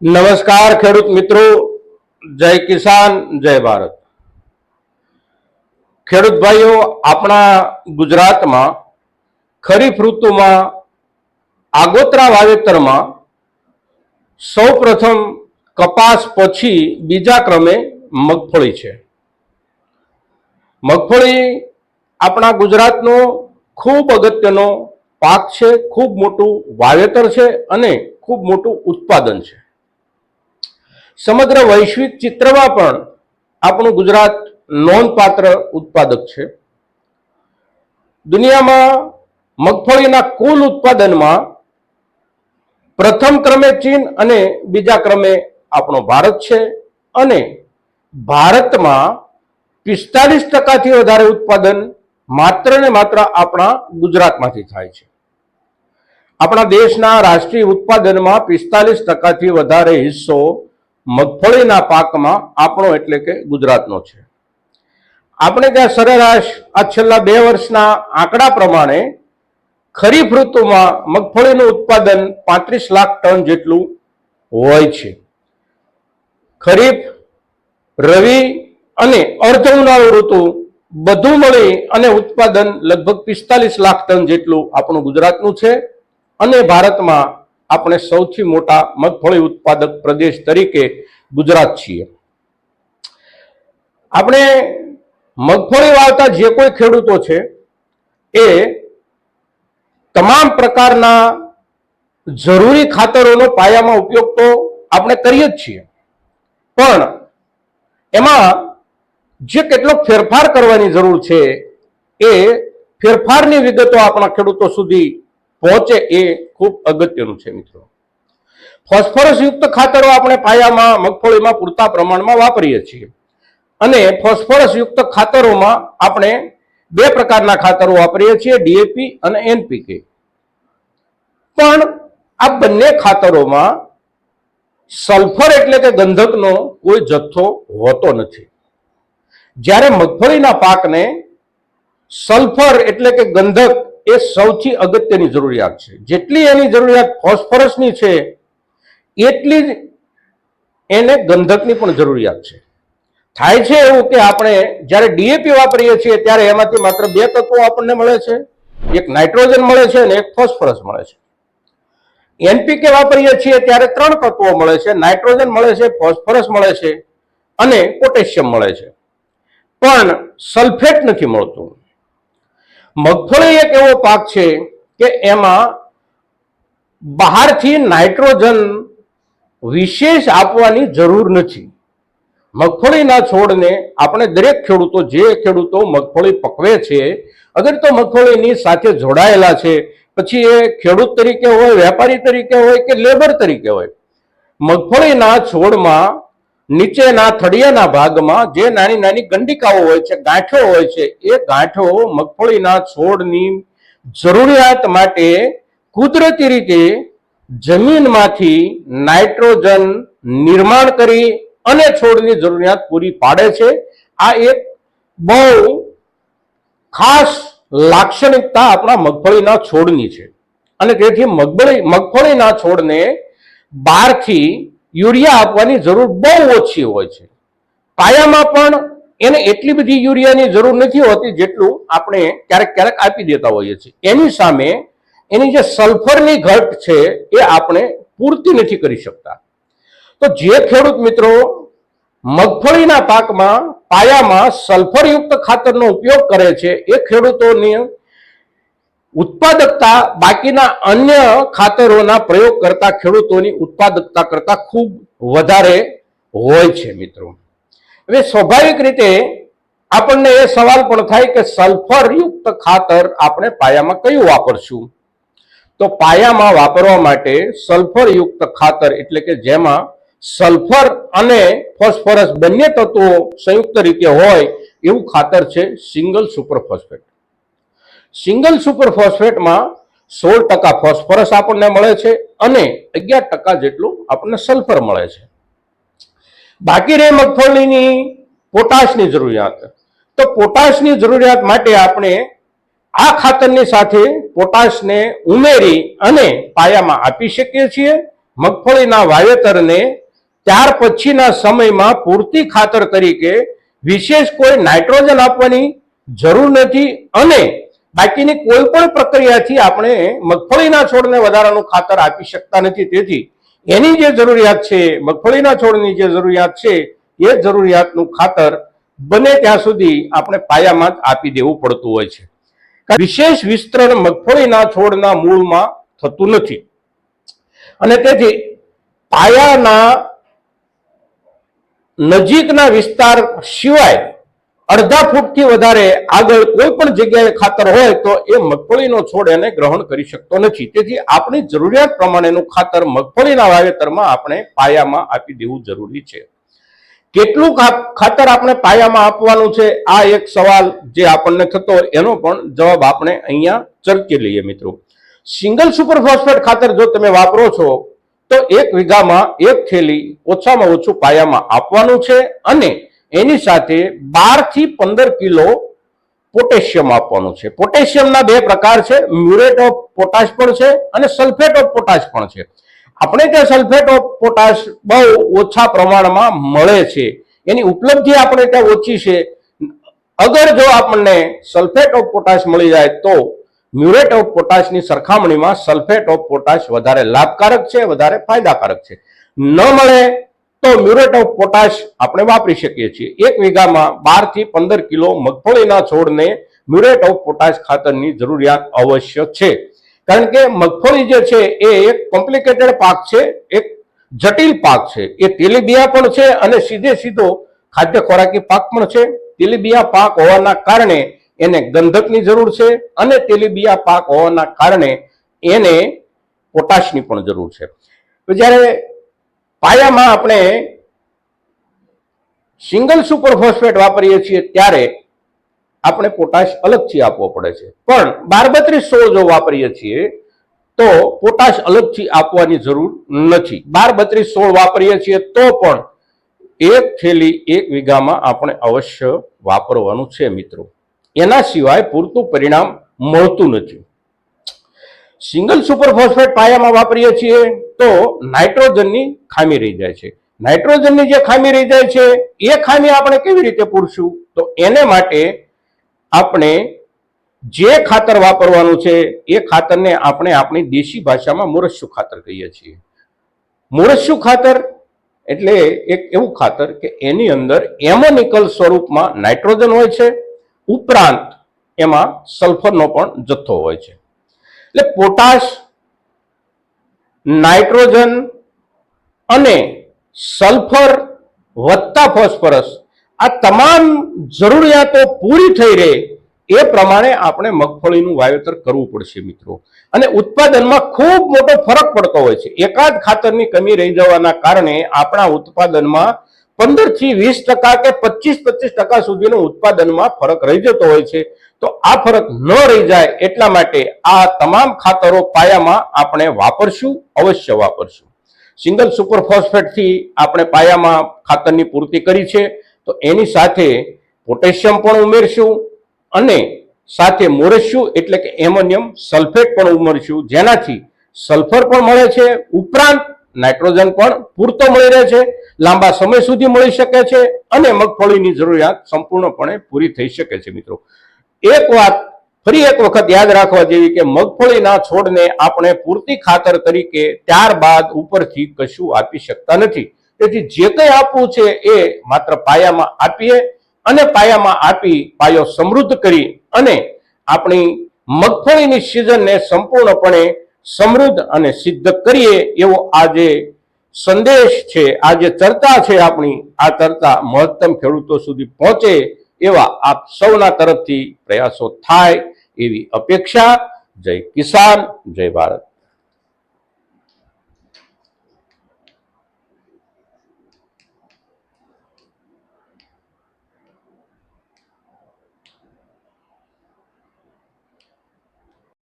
નમસ્કાર ખેડૂત મિત્રો, જય કિસાન, જય ભારત। ખેડૂત ભાઈઓ, આપણા ગુજરાતમાં ખરીફ ઋતુમાં આગોતરા વાવેતરમાં સૌપ્રથમ કપાસ પછી બીજા ક્રમે મગફળી છે। મગફળી આપણા ગુજરાતનો ખૂબ અગત્યનો પાક છે, ખૂબ મોટું વાવેતર છે અને ખૂબ મોટું ઉત્પાદન છે। સમગ્ર વૈશ્વિક ચિત્રમાં પણ આપણું ગુજરાત નોંધપાત્ર ઉત્પાદક છે। દુનિયામાં મગફળીના કુલ ઉત્પાદનમાં પ્રથમ ક્રમે ચીન અને બીજા ક્રમે આપણો ભારત છે અને ભારતમાં 45%થી વધારે ઉત્પાદન માત્ર ને માત્ર આપણા ગુજરાતમાંથી થાય છે। આપણા દેશના રાષ્ટ્રીય ઉત્પાદનમાં 45%થી વધારે હિસ્સો મગફળીના પાકમાં આપણો એટલે કે ગુજરાતનો છે। આપણે ત્યાં સરેરાશ આ છેલ્લા 2 વર્ષના આંકડા પ્રમાણે ખરીફ ઋતુમાં મગફળીનું ઉત્પાદન 35 લાખ ટન જેટલું હોય છે। ખરીફ, રવિ અને અર્ધ ઉનાળુ ઋતુ બધું મળી અને ઉત્પાદન લગભગ 45 લાખ ટન જેટલું આપણું ગુજરાતનું છે અને ભારતમાં આપણે સૌથી મોટા મગફળી ઉત્પાદક પ્રદેશ તરીકે ગુજરાત છીએ। આપણે મગફળી વાવતા જે કોઈ ખેડૂતો છે એ તમામ પ્રકારના જરૂરી ખાતરોનો પાયામાં ઉપયોગ તો આપણે કરીએ જ છીએ, પણ એમાં જે કેટલોક ફેરફાર કરવાની જરૂર છે એ ફેરફારની વિગતો આપણા ખેડૂતો સુધી પહોંચે એ ખૂબ અગત્યનું છે। મિત્રો, ફોસ્ફરસ યુક્ત ખાતરો આપણે પાયામાં મગફળીમાં પૂરતા પ્રમાણમાં વાપરીએ છીએ અને ફોસ્ફરસ યુક્ત ખાતરોમાં આપણે 2 પ્રકારના ખાતરો વાપરીએ છીએ, ડીએપી અને એનપીકે। પણ આ બંને ખાતરોમાં સલ્ફર એટલે કે ગંધકનો કોઈ જથ્થો હોતો નથી। જ્યારે મગફળીના પાકને સલ્ફર એટલે કે ગંધક એ સૌથી અગત્યની જરૂરિયાત છે। જેટલી એની જરૂરિયાત ફોસ્ફરસની છે એટલી જ એને ગંધકની પણ જરૂરિયાત છે। થાય છે એવું કે આપણે જ્યારે ડીએપી વાપરીએ છીએ ત્યારે એમાંથી માત્ર 2 તત્વો આપણને મળે છે, એક નાઇટ્રોજન મળે છે અને એક ફોસ્ફરસ મળે છે। એનપીકે વાપરીએ છીએ ત્યારે 3 તત્વો મળે છે, નાઇટ્રોજન મળે છે, ફોસ્ફરસ મળે છે અને પોટેશિયમ મળે છે, પણ સલ્ફેટ નથી મળતું। મગફળી એક એવો પાક છે કે એમાં બહારથી નાઇટ્રોજન વિશેષ આપવાની જરૂર નથી। મગફળીના છોડને આપણે દરેક ખેડૂતો, જે ખેડૂતો મગફળી પકવે છે, અગર તો મગફળીની સાથે જોડાયેલા છે, પછી એ ખેડૂત તરીકે હોય, વેપારી તરીકે હોય કે લેબર તરીકે હોય, મગફળીના છોડમાં નીચેના થડિયાના ભાગમાં જે નાની નાની ગંડિકાઓ હોય છે, ગાંઠો હોય છે, એ ગાંઠો મગફળીના છોડની જરૂરિયાત માટે કુદરતી રીતે જમીનમાંથી નાઇટ્રોજન નિર્માણ કરી અને છોડની જરૂરિયાત પૂરી પાડે છે। આ એક બહુ ખાસ લાક્ષણિકતા આપણા મગફળીના છોડની છે અને તેથી મગફળીના છોડને બહારથી યુરિયા આપવાની જરૂર બહુ ઓછી હોય છે। પાયામાં પણ એને એટલી બધી યુરિયાની જરૂર નથી હોતી જેટલું આપણે ક્યારેક ક્યારેક આપી દેતા હોઈએ છીએ। એની સામે એની જે સલ્ફરની ઘટ છે એ આપણે પૂર્તિ નથી કરી શકતા। તો જે ખેડૂત મિત્રો મગફળીના પાકમાં પાયામાં સલ્ફરયુક્ત ખાતરનો ઉપયોગ કરે છે એ ખેડૂતોની ઉત્પાદકતા બાકીના અન્ય ખાતરોના પ્રયોગ કરતા ખેડૂતોની ઉત્પાદકતા કરતા ખૂબ વધારે હોય છે। મિત્રો, હવે સ્વાભાવિક રીતે આપણને એ સવાલ પણ થાય કે સલ્ફરયુક્ત ખાતર આપણે પાયામાં કયું વાપરશું? તો પાયામાં વાપરવા માટે સલ્ફરયુક્ત ખાતર એટલે કે જેમાં સલ્ફર અને ફોસ્ફરસ બંને તત્વો સંયુક્ત રીતે હોય એવું ખાતર છે single super phosphate. Single super ફોસ્ફેટમાં 16% ફોસ્ફરસ આપણને મળે છે અને 11% જેટલું આપણને સલ્ફર મળે છે। બાકી રહે મગફળીની પોટાશની જરૂરિયાત। તો પોટાશની જરૂરિયાત માટે આપણે આ ખાતરની સાથે પોટાશને ઉમેરી અને પાયામાં આપી શકીએ છીએ મગફળીના વાવેતરને ત્યાર પછીના સમયમાં પૂરતી ખાતર તરીકે વિશેષ કોઈ નાઇટ્રોજન આપવાની જરૂર નથી અને બાકીની કોઈ પણ પ્રક્રિયાથી આપણે મગફળીના છોડને વધારાનું ખાતર આપી શકતા નથી. તેથી એની જે જરૂરિયાત છે, મગફળીના છોડની જે જરૂરિયાત છે, એ જરૂરિયાતનું ખાતર બને ત્યાં સુધી આપણે પાયામાં જ આપી દેવું પડતું હોય છે. વિશેષ વિસ્તરણ મગફળીના છોડના મૂળમાં થતું નથી અને તેથી પાયાના નજીકના વિસ્તાર સિવાય અડધા ફૂટથી વધારે આગળ કોઈ પણ જગ્યાએ ખાતર હોય તો એ મગફળીનો છોડ એને ગ્રહણ કરી શકતો નથી. તેથી આપણી જરૂરિયાત પ્રમાણેનું ખાતર મગફળીના વાવેતરમાં આપણે પાયામાં આપી દેવું જરૂરી છે. કેટલું ખાતર આપણે પાયામાં આપવાનું છે, આ એક સવાલ જે આપણને થતો હોય એનો પણ જવાબ આપણે અહીંયા ચર્ચી લઈએ મિત્રો. સિંગલ સુપર ફોસ્ફેટ ખાતર જો તમે વાપરો છો તો 1 વીઘામાં 1 થેલી ઓછામાં ઓછું પાયામાં આપવાનું છે અને એની સાથે 12 થી 15 કિલો પોટેશિયમ આપવાનું છે. પોટેશિયમના 2 પ્રકાર છે, મ્યુરેટ ઓફ પોટાશ પણ છે અને સલ્ફેટ ઓફ પોટાશ પણ છે. આપણે ત્યાં સલ્ફેટ ઓફ પોટાશ બહુ ઓછા પ્રમાણમાં મળે છે, એની ઉપલબ્ધિ આપણે ત્યાં ઓછી છે. અગર જો આપણને સલ્ફેટ ઓફ પોટાશ મળી જાય તો મ્યુરેટ ઓફ પોટાશની સરખામણીમાં સલ્ફેટ ઓફ પોટાશ વધારે લાભકારક છે, વધારે ફાયદાકારક છે. ન મળે તો મ્યુરેટ ઓફ પોટાશ આપણે વાપરી શકીએ છીએ. 1 વીઘામાં 12 થી 15 કિલો મગફળીના છોડને મ્યુરેટ ઓફ પોટાશ ખાતરની જરૂરિયાત અવશ્ય છે. કારણ કે મગફળી જે છે એ એક કોમ્પ્લિકેટેડ પાક છે, એક જટિલ પાક છે. એ તેલીબિયા પણ છે અને સીધો ખાદ્ય ખોરાકી પાક પણ છે. તેલીબિયા પાક હોવાના કારણે એને ગંધકની જરૂર છે અને તેલીબિયા પાક હોવાના કારણે એને પોટાશની પણ જરૂર છે. તો જ્યારે પાયામાં આપણે સિંગલ સુપર ફોસ્ફેટ વાપરીએ છીએ ત્યારે આપણે પોટાશ અલગથી આપવો પડે છે, પણ 12-32-16 જો વાપરીએ છીએ તો પોટાશ અલગથી આપવાની જરૂર નથી. 12-32-16 વાપરીએ છીએ તો પણ 1 થેલી 1 વીઘામાં આપણે અવશ્ય વાપરવાનું છે મિત્રો. એના સિવાય પૂરતું પરિણામ મળતું નથી. સિંગલ સુપર ફોસ્ફેટ પાયામાં વાપરીએ છીએ તો નાઇટ્રોજનની ખામી રહી જાય છે. નાઇટ્રોજનની જે ખામી રહી જાય છે એ ખામી આપણે કેવી રીતે પૂરશું? તો એને માટે આપણે જે ખાતર વાપરવાનું છે એ ખાતરને આપણે આપણી દેશી ભાષામાં મોરસ્યું ખાતર કહીએ છીએ. મોરસ્યું ખાતર એટલે એક એવું ખાતર કે એની અંદર એમોનિકલ સ્વરૂપમાં નાઇટ્રોજન હોય છે, ઉપરાંત એમાં સલ્ફરનો પણ જથ્થો હોય છે. એટલે પોટાશ, નાઇટ્રોજન અને સલ્ફર વત્તા ફોસ્ફરસ આ તમામ જરૂરિયાતો પૂરી થઈ રહે એ પ્રમાણે આપણે મગફળીનું વાવેતર કરવું પડશે મિત્રો. અને ઉત્પાદનમાં ખૂબ મોટો ફરક પડતો હોય છે. એકાદ ખાતરની કમી રહી જવાના કારણે આપણા ઉત્પાદનમાં 15 થી 20% કે 25% સુધીનું ઉત્પાદનમાં ફરક રહી જતો હોય છે. તો આ ફરક ન રહી જાય એટલા માટે આ તમામ ખાતરો પાયામાં આપણે વાપરશું, અવશ્ય વાપરશું. સિંગલ સુપર ફોસ્ફેટથી આપણે પાયામાં ખાતરની પૂર્તિ કરી છે તો એની સાથે પોટેશિયમ પણ ઉમેરશું અને સાથે મોરસ્યું એટલે કે એમોનિયમ સલ્ફેટ પણ ઉમેરશું, જેનાથી સલ્ફર પણ મળે છે, ઉપરાંત નાઇટ્રોજન પણ પૂરતો મળી રહે છે, લાંબા સમય સુધી મળી શકે છે અને મગફળીની જરૂરિયાત સંપૂર્ણપણે પૂરી થઈ શકે છે મિત્રો. એક વાત ફરી એક વખત યાદ રાખવા જેવી કે મગફળીના છોડને આપણે પૂરતી ખાતર તરીકે ત્યારબાદ ઉપરથી કશું આપી શકતા નથી. તેથી જે કંઈ આપવું છે એ માત્ર પાયામાં આપીએ અને પાયામાં આપી પાયો સમૃદ્ધ કરી અને આપણી મગફળીની સિઝનને સંપૂર્ણપણે સમૃદ્ધ અને સિદ્ધ કરીએ એવો આ જે સંદેશ છે, આ જે ચર્ચા છે આપણી, આ ચર્ચા મહત્તમ ખેડૂતો સુધી પહોંચે એવા આપ સૌના તરફથી પ્રયાસો થાય એવી અપેક્ષા. જય કિસાન, જય ભારત.